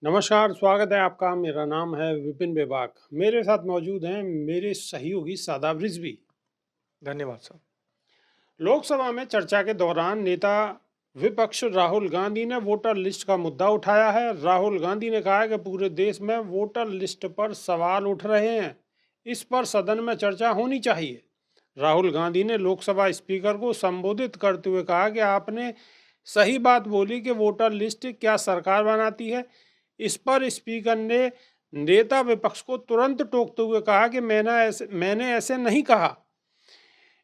नमस्कार, स्वागत है आपका। मेरा नाम है विपिन बेबाक। मेरे साथ मौजूद हैं मेरे सहयोगी शादाब रिजवी। धन्यवाद साहब। लोकसभा में चर्चा के दौरान नेता विपक्ष राहुल गांधी ने वोटर लिस्ट का मुद्दा उठाया है। राहुल गांधी ने कहा कि पूरे देश में वोटर लिस्ट पर सवाल उठ रहे हैं, इस पर सदन में चर्चा होनी चाहिए। राहुल गांधी ने लोकसभा स्पीकर को संबोधित करते हुए कहा कि आपने सही बात बोली कि वोटर लिस्ट क्या सरकार बनाती है। इस पर स्पीकर ने नेता विपक्ष को तुरंत टोकते हुए कहा कि मैंने ऐसे नहीं कहा।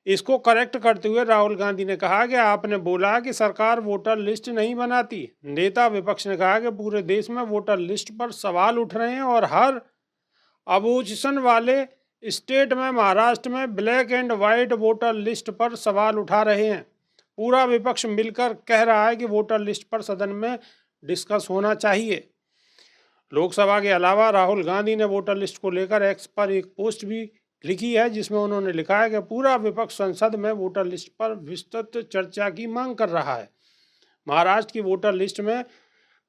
इसको करेक्ट करते हुए राहुल गांधी ने कहा कि आपने बोला कि सरकार वोटर लिस्ट नहीं बनाती। नेता विपक्ष ने कहा कि पूरे देश में वोटर लिस्ट पर सवाल उठ रहे हैं और हर अपोजिशन वाले स्टेट में, महाराष्ट्र में black and white voter list पर सवाल उठा रहे हैं। पूरा विपक्ष मिलकर कह रहा है कि वोटर लिस्ट पर सदन में डिस्कस होना चाहिए। लोकसभा के अलावा राहुल गांधी ने वोटर लिस्ट को लेकर एक्स पर एक पोस्ट भी लिखी है, जिसमें उन्होंने लिखा है कि पूरा विपक्ष संसद में वोटर लिस्ट पर विस्तृत चर्चा की मांग कर रहा है। महाराष्ट्र की वोटर लिस्ट में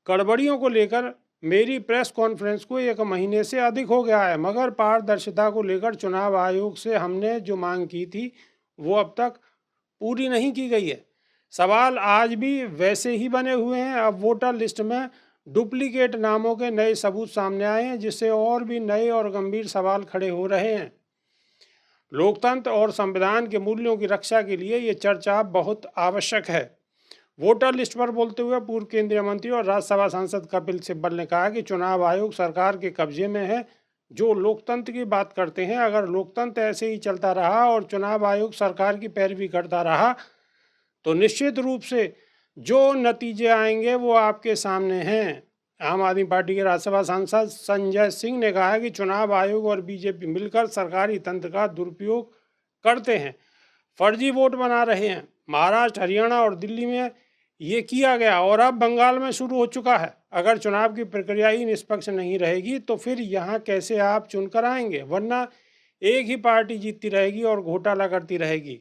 गड़बड़ियों को लेकर मेरी प्रेस कॉन्फ्रेंस को 1 महीने से अधिक हो गया है, मगर पारदर्शिता को लेकर चुनाव आयोग से हमने जो मांग की थी वो अब तक पूरी नहीं की गई है। सवाल आज भी वैसे ही बने हुए हैं। अब वोटर लिस्ट में डुप्लीकेट नामों के नए सबूत सामने आए हैं, जिससे और भी नए और गंभीर सवाल खड़े हो रहे हैं। लोकतंत्र और संविधान के मूल्यों की रक्षा के लिए ये चर्चा बहुत आवश्यक है। वोटर लिस्ट पर बोलते हुए पूर्व केंद्रीय मंत्री और राज्यसभा सांसद कपिल सिब्बल ने कहा कि चुनाव आयोग सरकार के कब्जे में है। जो लोकतंत्र की बात करते हैं, अगर लोकतंत्र ऐसे ही चलता रहा और चुनाव आयोग सरकार की पैरवी करता रहा तो निश्चित रूप से जो नतीजे आएंगे वो आपके सामने हैं। आम आदमी पार्टी के राज्यसभा सांसद संजय सिंह ने कहा कि चुनाव आयोग और बीजेपी मिलकर सरकारी तंत्र का दुरुपयोग करते हैं, फर्जी वोट बना रहे हैं। महाराष्ट्र, हरियाणा और दिल्ली में ये किया गया और अब बंगाल में शुरू हो चुका है। अगर चुनाव की प्रक्रिया ही निष्पक्ष नहीं रहेगी तो फिर यहाँ कैसे आप चुनकर आएंगे, वरना एक ही पार्टी जीतती रहेगी और घोटाला करती रहेगी।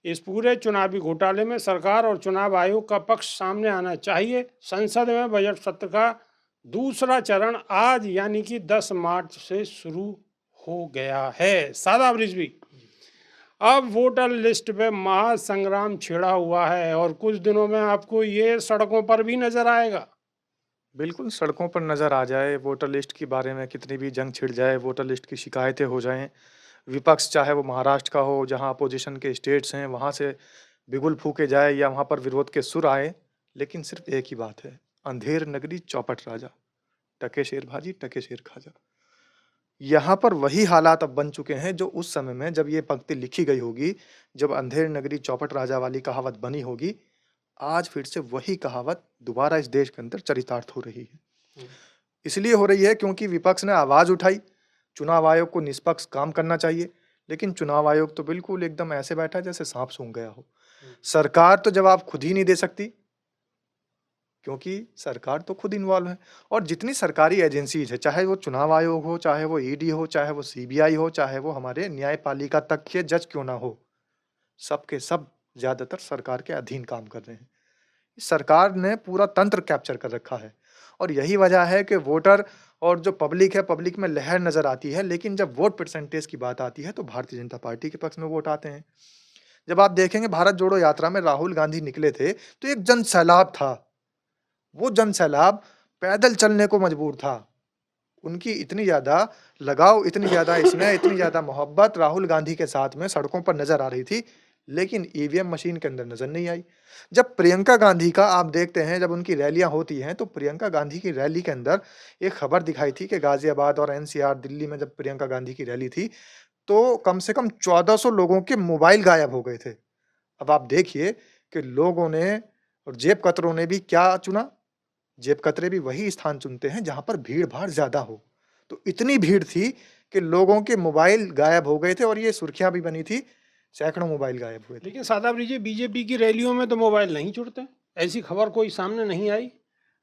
इस पूरे चुनावी घोटाले में सरकार और चुनाव आयोग का पक्ष सामने आना चाहिए। संसद में बजट सत्र का दूसरा चरण आज यानी कि 10 मार्च से शुरू हो गया है। शादाब रिजवी, अब वोटर लिस्ट पे महासंग्राम छिड़ा हुआ है और कुछ दिनों में आपको ये सड़कों पर भी नजर आएगा। बिल्कुल सड़कों पर नज़र आ जाए, वोटर लिस्ट के बारे में कितनी भी जंग छिड़ जाए, वोटर लिस्ट की शिकायतें हो जाएं, विपक्ष चाहे वो महाराष्ट्र का हो, जहां अपोजिशन के स्टेट्स हैं वहां से बिगुल फूके जाए या वहां पर विरोध के सुर आए, लेकिन सिर्फ एक ही बात है, अंधेर नगरी चौपट राजा, टके शेर भाजी टके शेर खाजा। यहाँ पर वही हालात अब बन चुके हैं जो उस समय में जब ये पंक्ति लिखी गई होगी, जब अंधेर नगरी चौपट राजा वाली कहावत बनी होगी, आज फिर से वही कहावत दोबारा इस देश के अंदर चरितार्थ हो रही है। इसलिए हो रही है क्योंकि विपक्ष ने आवाज उठाई, चुनाव आयोग को निष्पक्ष काम करना चाहिए, लेकिन चुनाव आयोग तो बिल्कुल एकदम ऐसे बैठा जैसे सांप सूंघ गया हो। सरकार तो जवाब खुद ही नहीं दे सकती, क्योंकि सरकार तो खुद इन्वॉल्व है। और जितनी सरकारी एजेंसीज है, चाहे वो चुनाव आयोग हो, चाहे वो ईडी हो, चाहे वो सीबीआई हो, चाहे वो हमारे न्यायपालिका तक के जज क्यों ना हो, सबके सब ज्यादातर सरकार के अधीन काम कर रहे हैं। सरकार ने पूरा तंत्र कैप्चर कर रखा है और यही वजह है कि वोटर और जो पब्लिक है, पब्लिक में लहर नजर आती है, लेकिन जब वोट परसेंटेज की बात आती है तो भारतीय जनता पार्टी के पक्ष में वोट आते हैं। जब आप देखेंगे भारत जोड़ो यात्रा में राहुल गांधी निकले थे तो एक जन सैलाब था, वो जन सैलाब पैदल चलने को मजबूर था। उनकी इतनी ज्यादा लगाव, इतनी ज्यादा स्नेह, इतनी ज्यादा मोहब्बत राहुल गांधी के साथ में सड़कों पर नजर आ रही थी, लेकिन ईवीएम मशीन के अंदर नजर नहीं आई। जब प्रियंका गांधी का आप देखते हैं, जब उनकी रैलियां होती हैं तो प्रियंका गांधी की रैली के अंदर एक खबर दिखाई थी कि गाजियाबाद और एनसीआर दिल्ली में जब प्रियंका गांधी की रैली थी तो कम से कम 1400 लोगों के मोबाइल गायब हो गए थे। अब आप देखिए कि लोगों ने और जेब कतरों ने भी क्या चुना, जेब कतरे भी वही स्थान चुनते हैं जहां पर भीड़ भाड़ ज्यादा हो। तो इतनी भीड़ थी कि लोगों के मोबाइल गायब हो गए थे और ये सुर्खियां भी बनी थी, सैकड़ों मोबाइल गायब हुए थे। लेकिन शादाब जी, बीजेपी की रैलियों में तो मोबाइल नहीं छुड़ते, ऐसी खबर कोई सामने नहीं आई।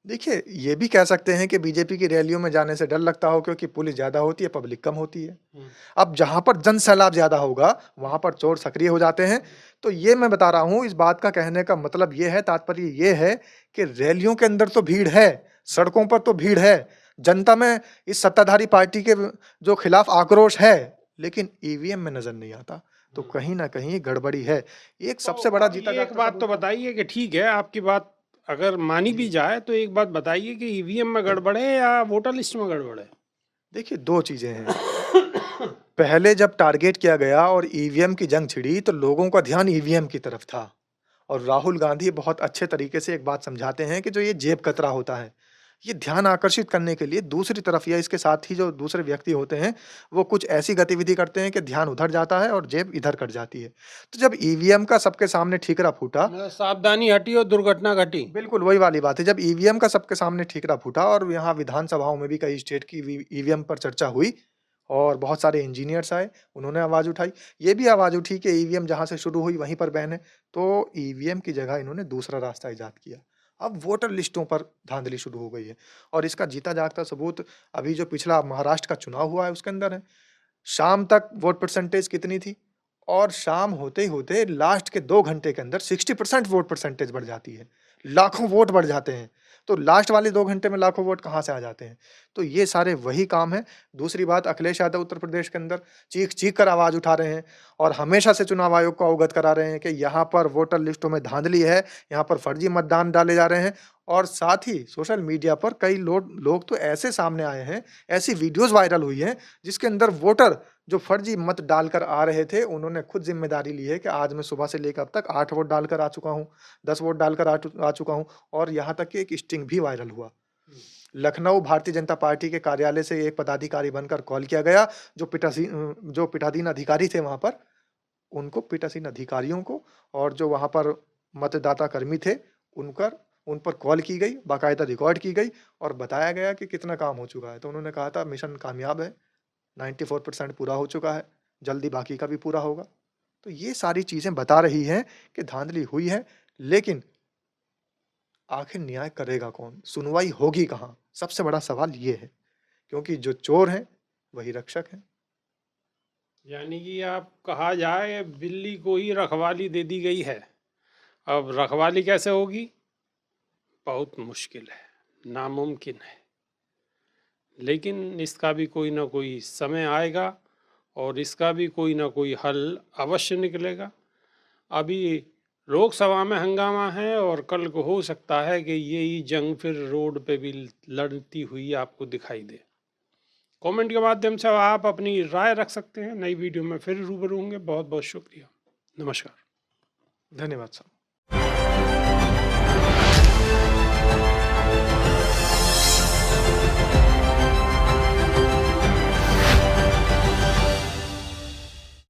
देखिए, ये भी कह सकते हैं कि बीजेपी की रैलियों में जाने से डर लगता हो क्योंकि पुलिस ज़्यादा होती है, पब्लिक कम होती है। हम्म, अब जहाँ पर जन सैलाब ज़्यादा होगा, वहाँ पर चोर सक्रिय हो जाते हैं। तो ये मैं बता रहा हूँ, इस बात का कहने का मतलब ये है, तात्पर्य ये है कि रैलियों के अंदर तो भीड़ है, सड़कों पर तो भीड़ है। जनता में इस सत्ताधारी पार्टी के जो खिलाफ आक्रोश है, लेकिन ईवीएम में नज़र नहीं आता। तो हम्म। कहीं न कहीं गड़बड़ी है। एक तो सबसे बड़ा अब जीता ये एक जागता बात तो सबूत क्या बताइए कि ठीक है, आपकी बात अगर मानी भी जी। जाए तो एक बात बताइए कि ईवीएम में गड़बड़ है या वोटर लिस्ट में गड़बड़ है? देखिए, 2 चीज़ें हैं। पहले जब टारगेट किया गया और ईवीएम की जंग छिड़ी, तो लोगों का ध्यान ईवीएम की तरफ था। और राहुल गांधी बहुत अच्छे तरीके से एक बात समझाते हैं कि जो ये जेब कतरा होता है, ये ध्यान आकर्षित करने के लिए दूसरी तरफ या इसके साथ ही जो दूसरे व्यक्ति होते हैं, वो कुछ ऐसी गतिविधि करते हैं कि ध्यान उधर जाता है और जेब इधर कट जाती है। तो जब ईवीएम का सबके सामने ठीकरा फूटा, मतलब सावधानी हटी और दुर्घटना घटी। बिल्कुल वही वाली बात है। जब ईवीएम का सबके सामने ठीकरा फूटा और यहाँ विधानसभाओं में भी कई स्टेट की ईवीएम पर चर्चा हुई और बहुत सारे इंजीनियर्स आए, उन्होंने आवाज़ उठाई। ये भी आवाज़ उठी कि ईवीएम जहाँ से शुरू हुई वहीं पर बैन है। तो ईवीएम की जगह इन्होंने दूसरा रास्ता इजाद किया। अब वोटर लिस्टों पर धांधली शुरू हो गई है और इसका जीता जागता सबूत अभी जो पिछला महाराष्ट्र का चुनाव हुआ है उसके अंदर है। शाम तक वोट परसेंटेज कितनी थी और शाम होते ही होते लास्ट के 2 घंटे के अंदर 60% वोट परसेंटेज बढ़ जाती है। लाखों वोट बढ़ जाते हैं। तो लास्ट वाले 2 घंटे में लाखों वोट कहाँ से आ जाते हैं? तो ये सारे वही काम हैं। दूसरी बात अखिलेश यादव उत्तर प्रदेश के अंदर चीख-चीख कर आवाज़ उठा रहे हैं और हमेशा से चुनाव आयोग को अवगत करा रहे हैं कि यहाँ पर वोटर लिस्टों में धांधली है, यहाँ पर फर्जी मतदान डाले जा रहे हैं और साथ ही सोशल मीडिया पर कई लोग तो ऐसे सामने आए हैं, ऐसी वीडियोज़ वायरल हुई हैं जिसके अंदर वोटर जो फर्जी मत डालकर आ रहे थे, उन्होंने खुद ज़िम्मेदारी ली है कि आज मैं सुबह से लेकर अब तक 8 वोट डालकर आ चुका हूँ, 10 वोट डालकर आ चुका हूँ और यहाँ तक कि एक स्टिंग भी वायरल हुआ। लखनऊ भारतीय जनता पार्टी के कार्यालय से एक पदाधिकारी बनकर कॉल किया गया, जो पीठासीन अधिकारी थे वहाँ पर, उनको पीठासीन अधिकारियों को और जो वहाँ पर मतदाता कर्मी थे, उन पर कॉल की गई, बाकायदा रिकॉर्ड की गई और बताया गया कि कितना काम हो चुका है। तो उन्होंने कहा था मिशन कामयाब है। 94% पूरा हो चुका है, जल्दी बाकी का भी पूरा होगा। तो ये सारी चीज़ें बता रही हैं कि धाँधली हुई है, लेकिन आखिर न्याय करेगा कौन? सुनवाई होगी कहाँ? सबसे बड़ा सवाल ये है, क्योंकि जो चोर हैं, वही रक्षक हैं। यानी कि आप कहा जाए बिल्ली को ही रखवाली दे दी गई है। अब रखवाली कैसे होगी? बहुत मुश्किल है, नामुमकिन है। लेकिन इसका भी कोई ना कोई समय आएगा और इसका भी कोई ना कोई हल अवश्य निकलेगा। अभी लोकसभा में हंगामा है और कल को हो सकता है कि यही जंग फिर रोड पे भी लड़ती हुई आपको दिखाई दे। कमेंट के माध्यम से आप अपनी राय रख सकते हैं। नई वीडियो में फिर रूबरू होंगे। बहुत बहुत शुक्रिया। नमस्कार। धन्यवाद साहब।